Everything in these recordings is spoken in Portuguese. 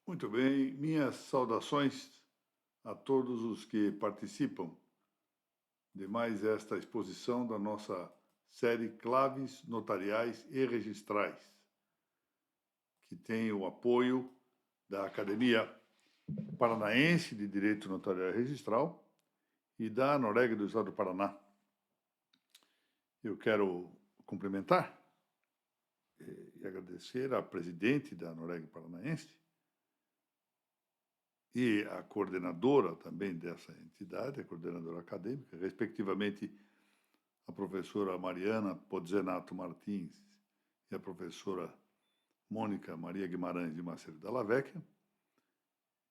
Muito bem, minhas saudações a todos os que participam de mais esta exposição da nossa série Claves Notariais e Registrais, que tem o apoio da Academia Paranaense de Direito Notarial e Registral e da Noreg do Estado do Paraná. Eu quero cumprimentar e agradecer à presidente da Noreg Paranaense e a coordenadora também dessa entidade, a coordenadora acadêmica, respectivamente a professora Mariana Pozzenato Martins e a professora Mônica Maria Guimarães de Macedo Della Vecchia,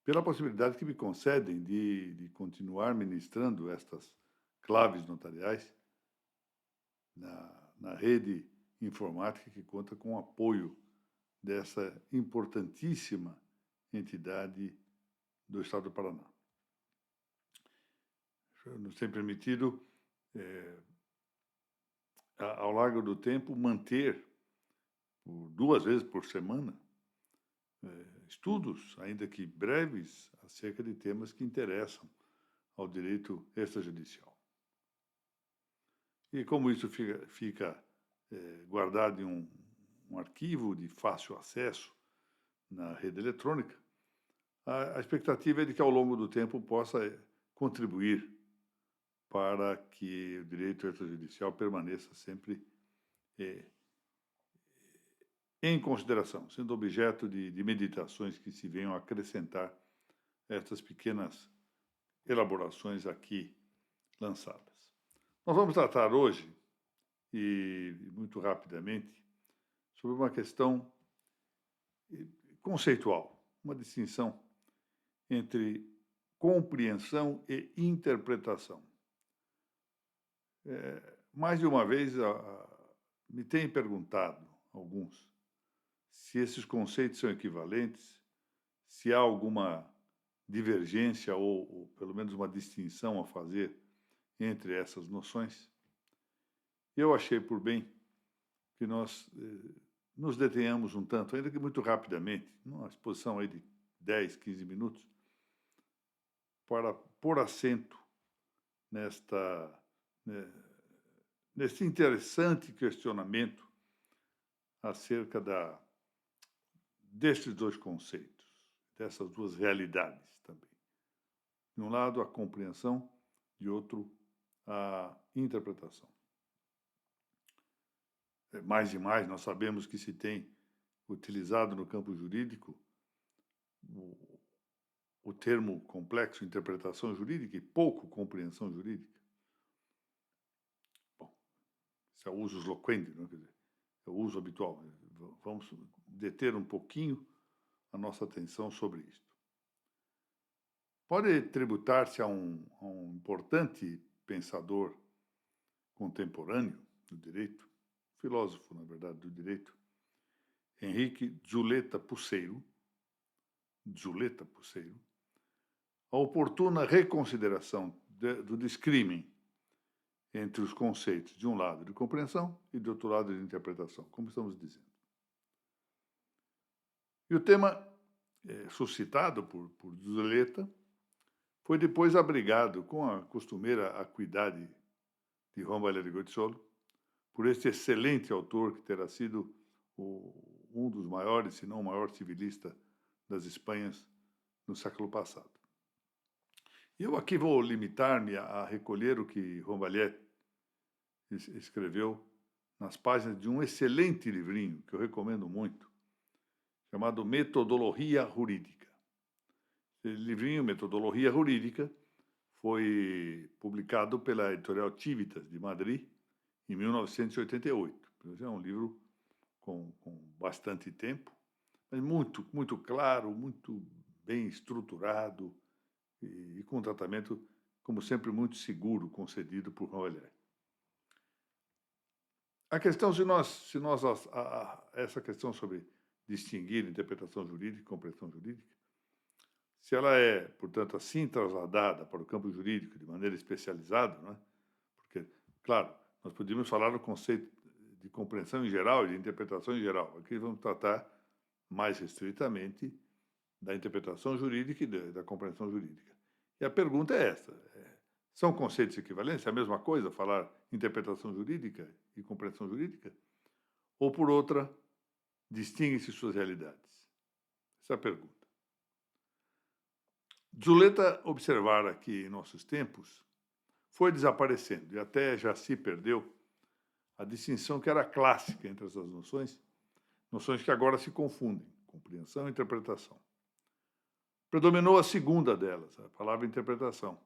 pela possibilidade que me concedem de continuar ministrando estas claves notariais na rede informática que conta com o apoio dessa importantíssima entidade do Estado do Paraná. Nos tem permitido, ao largo do tempo, manter, por 2 vezes por semana, estudos, ainda que breves, acerca de temas que interessam ao direito extrajudicial. E como isso fica guardado em um arquivo de fácil acesso na rede eletrônica, a expectativa é de que, ao longo do tempo, possa contribuir para que o direito extrajudicial permaneça sempre em consideração, sendo objeto de meditações que se venham a acrescentar estas pequenas elaborações aqui lançadas. Nós vamos tratar hoje, e muito rapidamente, sobre uma questão conceitual, uma distinção entre compreensão e interpretação. Mais de uma vez me têm perguntado, alguns, se esses conceitos são equivalentes, se há alguma divergência ou pelo menos uma distinção a fazer entre essas noções. Eu achei por bem que nós nos detenhamos um tanto, ainda que muito rapidamente, numa exposição aí de 10, 15 minutos, para pôr acento nesse interessante questionamento acerca destes dois conceitos, dessas duas realidades também. De um lado, a compreensão, de outro, a interpretação. Mais e mais, nós sabemos que se tem utilizado no campo jurídico o termo complexo interpretação jurídica e pouco compreensão jurídica. Bom, isso é o uso loquendi, não é? Quer dizer, é o uso habitual. Vamos deter um pouquinho a nossa atenção sobre isto. Pode tributar-se a um importante pensador contemporâneo do direito, filósofo, na verdade, do direito, Henrique Giulietta Pusseiro, a oportuna reconsideração do discrimen entre os conceitos, de um lado, de compreensão e, do outro lado, de interpretação, como estamos dizendo. E o tema suscitado por Giulietta foi depois abrigado com a costumeira acuidade de Juan Valerio Goitisolo por este excelente autor que terá sido um dos maiores, se não o maior civilista das Espanhas no século passado. Eu aqui vou limitar-me a recolher o que Juan Valier escreveu nas páginas de um excelente livrinho, que eu recomendo muito, chamado Metodologia Jurídica. Esse livrinho, Metodologia Jurídica, foi publicado pela editorial Civitas, de Madrid, em 1988. É um livro com bastante tempo, mas muito, muito claro, muito bem estruturado e com um tratamento, como sempre, muito seguro, concedido por Roller. A questão, essa questão sobre distinguir interpretação jurídica e compreensão jurídica, se ela é, portanto, assim trasladada para o campo jurídico de maneira especializada, não é? Porque, claro, nós podíamos falar do conceito de compreensão em geral e de interpretação em geral. Aqui vamos tratar mais restritamente da interpretação jurídica e da compreensão jurídica. E a pergunta é esta: são conceitos equivalentes? É a mesma coisa falar interpretação jurídica e compreensão jurídica? Ou, por outra, distinguem-se suas realidades? Essa é a pergunta. Zuleta observara que, em nossos tempos, foi desaparecendo e até já se perdeu a distinção que era clássica entre essas noções que agora se confundem, compreensão e interpretação. Predominou a segunda delas, a palavra interpretação,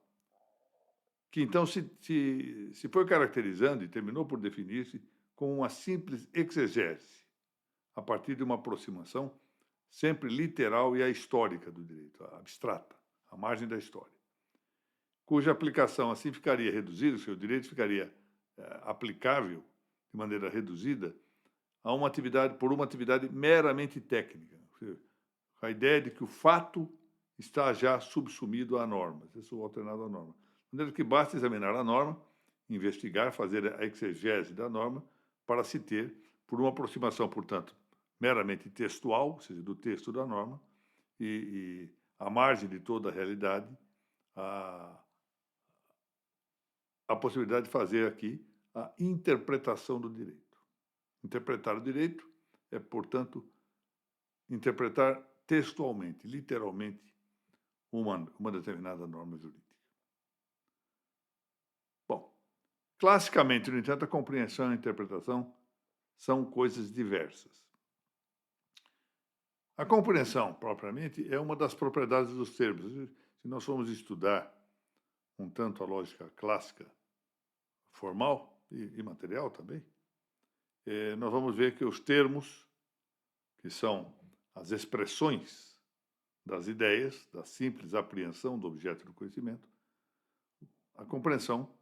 que então se foi caracterizando e terminou por definir-se como uma simples exegese, a partir de uma aproximação sempre literal e ahistórica do direito, abstrata, à margem da história, cuja aplicação assim ficaria reduzida, o seu direito ficaria aplicável de maneira reduzida a uma atividade meramente técnica, a ideia de que o fato está já subsumido à norma, isso alternado à norma. De maneira que basta examinar a norma, investigar, fazer a exegese da norma, para se ter, por uma aproximação, portanto, meramente textual, ou seja, do texto da norma, e à margem de toda a realidade, a possibilidade de fazer aqui a interpretação do direito. Interpretar o direito é, portanto, interpretar textualmente, literalmente, uma determinada norma jurídica. Bom, classicamente, no entanto, a compreensão e a interpretação são coisas diversas. A compreensão, propriamente, é uma das propriedades dos termos. Se nós formos estudar um tanto a lógica clássica formal e material também, nós vamos ver que os termos, que são as expressões das ideias, da simples apreensão do objeto do conhecimento, a compreensão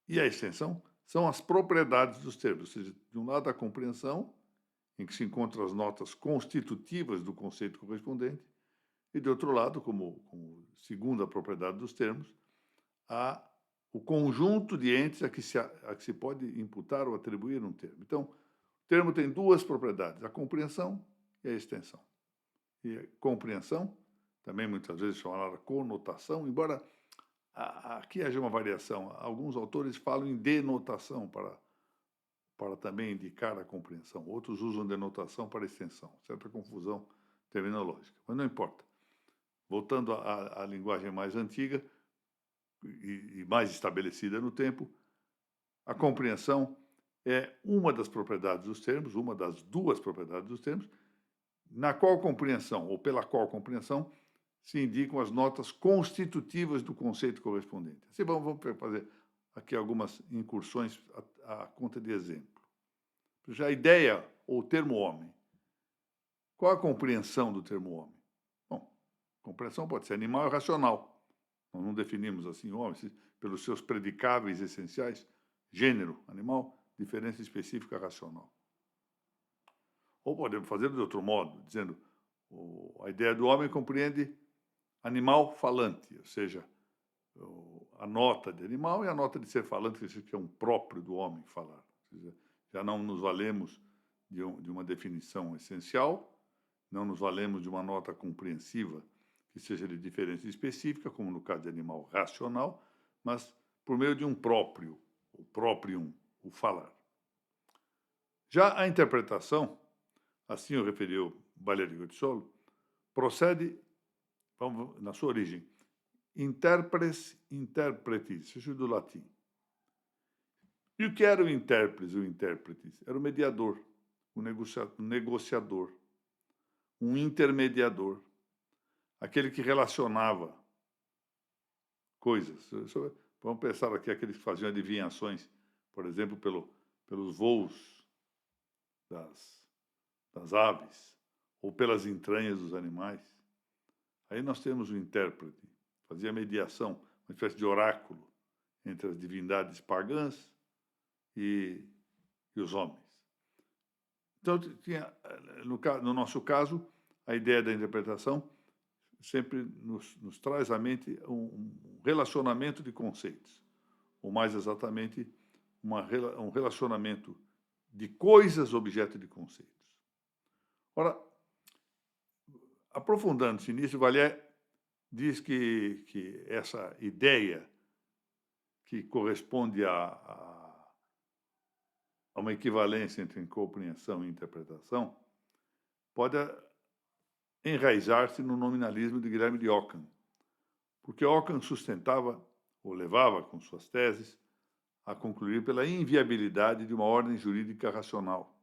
e a extensão são as propriedades dos termos. Ou seja, de um lado, a compreensão, em que se encontram as notas constitutivas do conceito correspondente, e, de outro lado, como segunda propriedade dos termos, há o conjunto de entes a que se pode imputar ou atribuir um termo. Então, o termo tem duas propriedades, a compreensão e a extensão. E a compreensão, também muitas vezes chamada conotação, embora aqui haja uma variação. Alguns autores falam em denotação para também indicar a compreensão. Outros usam denotação para extensão. Certa confusão terminológica. Mas não importa. Voltando à linguagem mais antiga e mais estabelecida no tempo, a compreensão é uma das propriedades dos termos, uma das duas propriedades dos termos, na qual compreensão, ou pela qual compreensão, se indicam as notas constitutivas do conceito correspondente. Assim, vamos fazer aqui algumas incursões à conta de exemplo. Já a ideia ou o termo homem. Qual a compreensão do termo homem? Bom, compreensão pode ser animal e racional. Nós não definimos assim homem, pelos seus predicáveis essenciais, gênero, animal, diferença específica racional. Ou podemos fazer de outro modo, dizendo a ideia do homem compreende animal falante, ou seja, a nota de animal e a nota de ser falante, que é um próprio do homem falar. Ou seja, já não nos valemos de uma definição essencial, não nos valemos de uma nota compreensiva que seja de diferença específica, como no caso de animal racional, mas por meio de um próprio, o próprio, o falar. Já a interpretação, assim o referiu Valerio Guercioso, procede, na sua origem, interpres interpretis, isso é do latim. E o que era o intérprete, o intérpretes? Era o mediador, o negociador, um intermediador, aquele que relacionava coisas. Vamos pensar aqui aqueles que faziam adivinhações, por exemplo, pelos voos das aves ou pelas entranhas dos animais. Aí nós temos o intérprete, fazia mediação, uma espécie de oráculo entre as divindades pagãs e os homens. Então, tinha, no nosso caso, a ideia da interpretação sempre nos traz à mente um relacionamento de conceitos, ou mais exatamente, um relacionamento de coisas objeto de conceitos. Ora, Aprofundando-se nisso, Vallet diz que essa ideia que corresponde a uma equivalência entre compreensão e interpretação pode enraizar-se no nominalismo de Guilherme de Ockham, porque Ockham sustentava, ou levava com suas teses, a concluir pela inviabilidade de uma ordem jurídica racional.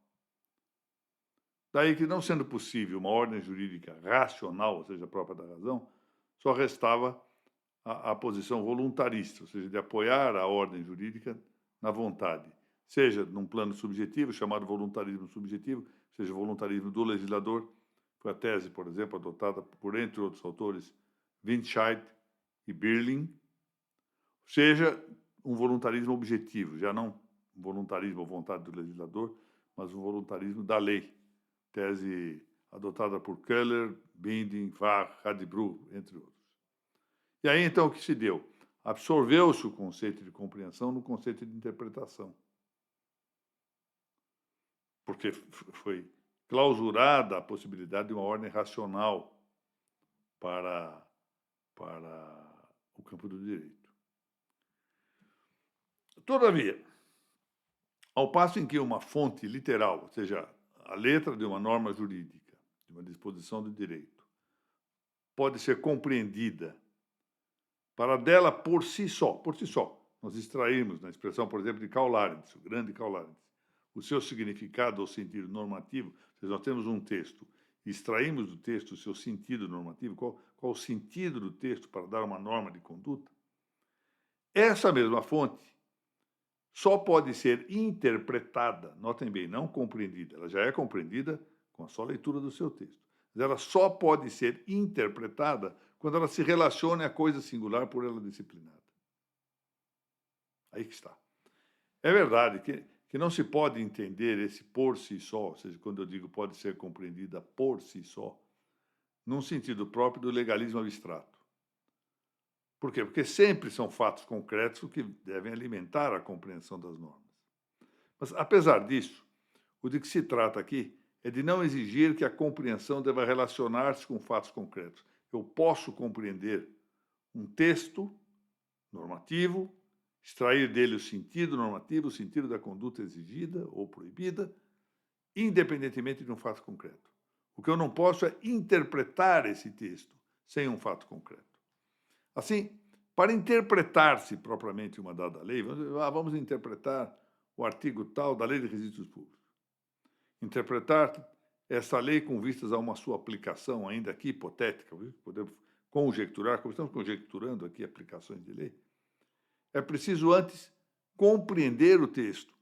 Daí que, não sendo possível uma ordem jurídica racional, ou seja, própria da razão, só restava a posição voluntarista, ou seja, de apoiar a ordem jurídica na vontade, seja num plano subjetivo, chamado voluntarismo subjetivo, seja voluntarismo do legislador. Foi a tese, por exemplo, adotada por, entre outros autores, Windscheid e Birling, seja um voluntarismo objetivo, já não um voluntarismo à vontade do legislador, mas um voluntarismo da lei, tese adotada por Köhler, Binding, Varr, Radbruch, entre outros. E aí, então, o que se deu? Absorveu-se o conceito de compreensão no conceito de interpretação, porque foi clausurada a possibilidade de uma ordem racional para o campo do direito. Todavia, ao passo em que uma fonte literal, ou seja, a letra de uma norma jurídica, de uma disposição do direito, pode ser compreendida para dela por si só, nós extrairmos, na expressão, por exemplo, de Karl Laurents, o grande Karl Laurents, o seu significado ou sentido normativo. Se nós temos um texto e extraímos do texto o seu sentido normativo, qual o sentido do texto para dar uma norma de conduta, essa mesma fonte só pode ser interpretada, notem bem, não compreendida, ela já é compreendida com a só leitura do seu texto, mas ela só pode ser interpretada quando ela se relaciona à coisa singular por ela disciplinada. Aí que está. É verdade que não se pode entender esse por si só, ou seja, quando eu digo pode ser compreendida por si só, num sentido próprio do legalismo abstrato. Por quê? Porque sempre são fatos concretos que devem alimentar a compreensão das normas. Mas, apesar disso, o de que se trata aqui é de não exigir que a compreensão deva relacionar-se com fatos concretos. Eu posso compreender um texto normativo, extrair dele o sentido normativo, o sentido da conduta exigida ou proibida, independentemente de um fato concreto. O que eu não posso é interpretar esse texto sem um fato concreto. Assim, para interpretar-se propriamente uma dada lei, vamos interpretar o artigo tal da Lei de Registros Públicos. Interpretar essa lei com vistas a uma sua aplicação, ainda aqui hipotética, podemos conjecturar, como estamos conjecturando aqui aplicações de lei, é preciso antes compreender o texto.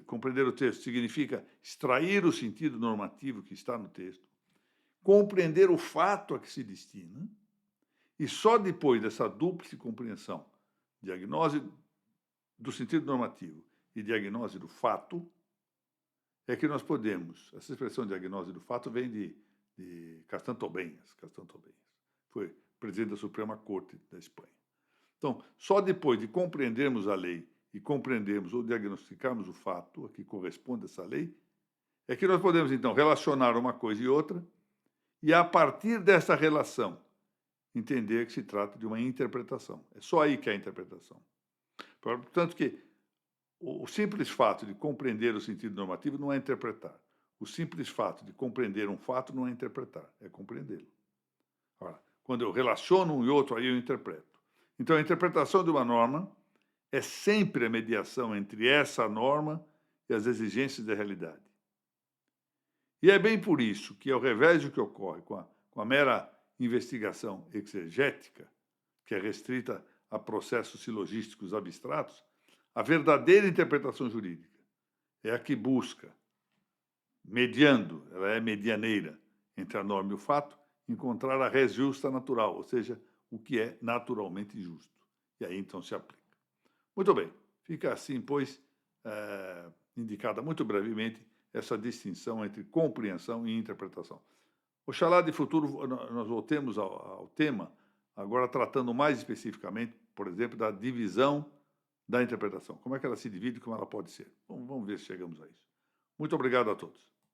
Compreender o texto significa extrair o sentido normativo que está no texto, compreender o fato a que se destina, e só depois dessa dúplice compreensão, diagnose do sentido normativo e diagnose do fato, é que nós podemos, essa expressão diagnose do fato vem de Castan Tobenhas. Foi presidente da Suprema Corte da Espanha. Então, só depois de compreendermos a lei e compreendermos ou diagnosticarmos o fato a que corresponde essa lei, é que nós podemos, então, relacionar uma coisa e outra e, a partir dessa relação, entender que se trata de uma interpretação. É só aí que é a interpretação. Portanto, que o simples fato de compreender o sentido normativo não é interpretar. O simples fato de compreender um fato não é interpretar, é compreendê-lo. Ora, quando eu relaciono um e outro, aí eu interpreto. Então, a interpretação de uma norma é sempre a mediação entre essa norma e as exigências da realidade. E é bem por isso que, ao revés do que ocorre com a mera investigação exegética, que é restrita a processos silogísticos abstratos, a verdadeira interpretação jurídica é a que busca, mediando, ela é medianeira entre a norma e o fato, encontrar a res justa natural, ou seja, o que é naturalmente justo. E aí, então, se aplica. Muito bem, fica assim, pois, indicada muito brevemente essa distinção entre compreensão e interpretação. Oxalá, de futuro, nós voltemos ao tema, agora tratando mais especificamente, por exemplo, da divisão da interpretação. Como é que ela se divide e como ela pode ser. Vamos ver se chegamos a isso. Muito obrigado a todos.